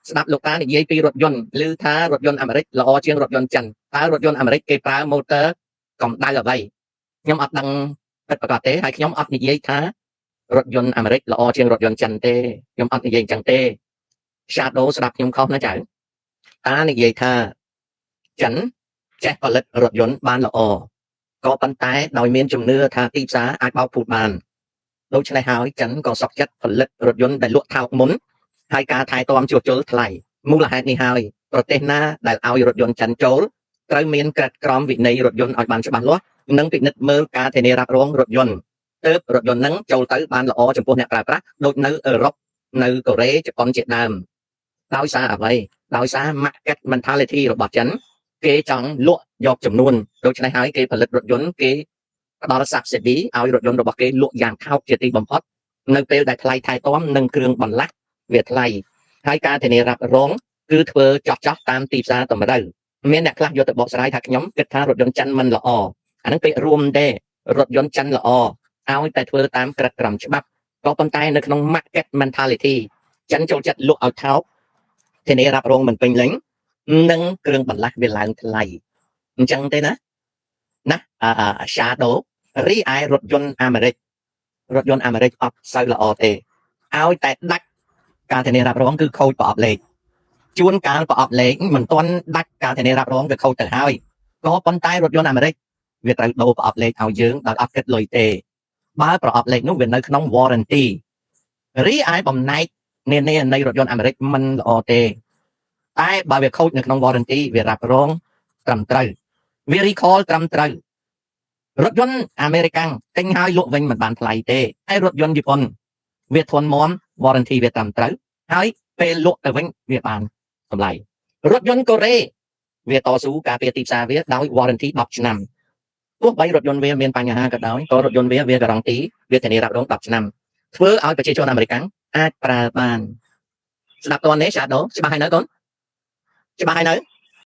ស្ដាប់លោកតានិយាយពីរថយន្តឬថារថយន្តអាមេរិកល្អជាងរថយន្តចិនតើរថយន្តអាមេរិកគេប្រើ motor កម្ដៅអ្វីខ្ញុំអត់ដឹងពិតប្រាកដទេហើយខ្ញុំអត់និយាយថារថយន្តអាមេរិកល្អជាងរថយន្តចិនទេខ្ញុំអត់និយាយអញ្ចឹងទេ Shadow ស្ដាប់ខ្ញុំខុសណាចៅតានិយាយថាចិនចេះផលិតរថយន្តបានល្អក៏ប៉ុន្តែដោយមានជំនឿថាទីផ្សារអាចបោកពូតបានដូច្នេះហើយចិនក៏សុខចិត្តផលិតរថយន្តដែលលក់ថោកមុនហើយការថែទាំជួសជុលថ្លៃមូលហេតុនេះហើយប្រទេសណាដែលឲ្យរថយន្តចិនចូលត្រូវមានក្រិតក្រមវិន័យរថយន្តឲ្យបានច្បាស់លាស់និងពិនិត្យមើលការធានារ៉ាប់រងរថយន្តទើបរថយន្តហ្នឹងចូលទៅបានល្អចំពោះអ្នកប្រើប្រាស់ដូចនៅអឺរ៉ុបនៅកូរ៉េជប៉ុនជាដើមដោយសារអ្វីដោយសារ market mentality របស់ចិនគេចង់លក់យកចំនួនដូច្នេះហើយគេផលិតរថយន្តគេផ្ដល់ subsidy ឲ្យរថយន្តរបស់គេលក់យ៉ាងថោកជាទីបំផុតនៅពេលដែលថ្លៃថែទាំនិងគ្រឿងបន្លាស់វាថ្លៃហើយការធានារ៉ាប់រងគឺធ្វើចោះតាមទីផ្សារតម្រូវមានអ្នកខ្លះយកទៅបកស្រាយថាខ្ញុំគិតថារថយន្តចិនមិនល្អអានឹងពេលរួមទេរថយន្តចិនល្អឲ្យតែធ្វើតាមក្រិតក្រមច្បាប់ក៏ប៉ុន្តែនៅក្នុង market mentality ចិនចូលចិត្តលក់ឲ្យថោកធានារ៉ាប់រងមិនពេញលេញនិងគ្រឿងបន្លាស់វាឡើងថ្លៃអញ្ចឹងទេណាShadow រីឯរថយន្តអាមេរិកអត់សូវល្អទេឲ្យតែដាច់ការធានារ៉ាប់រងគឺខូចប្រអប់លេខជួនកាលប្រអប់លេខមិនទាន់ដាច់ការធានារ៉ាប់រងវាខូចទៅហើយក៏ប៉ុន្តែរថយន្តអាមេរិកវាត្រូវដូរប្រអប់លេខឲ្យយើងដោយអត់គិតលុយទេបើប្រអប់លេខនោះវានៅក្នុង warranty រីឯបំណែកនានានៃរថយន្តអាមេរិកមិនល្អទេតែបើវាខូចនៅក្នុង warranty វារ៉ាប់រងត្រឹមត្រូវវា recall ត្រឹមត្រូវរថយន្តអាមេរិកទិញហើយលក់វិញមិនបានថ្លៃទេហើយរថយន្តជប៉ុនវាធន់មាំ warranty វាត្រឹមត្រូវហើយពេលលក់ទៅវិញវាបានតម្លៃរថយន្តកូរ៉េវាតស៊ូការពារទីផ្សារវាដោយ warranty 10ឆ្នាំទោះបីរថយន្តវាមានបញ្ហាក៏ដោយក៏រថយន្តវាការ៉ង់ទីវាធានារ៉ាប់រង10ឆ្នាំធ្វើឲ្យប្រជាជនអាមេរិកអាចប្រើបានស្ដាប់តើនេះ Shadow ច្បាស់ហើយនៅកូនច្បាស់ហើយនៅ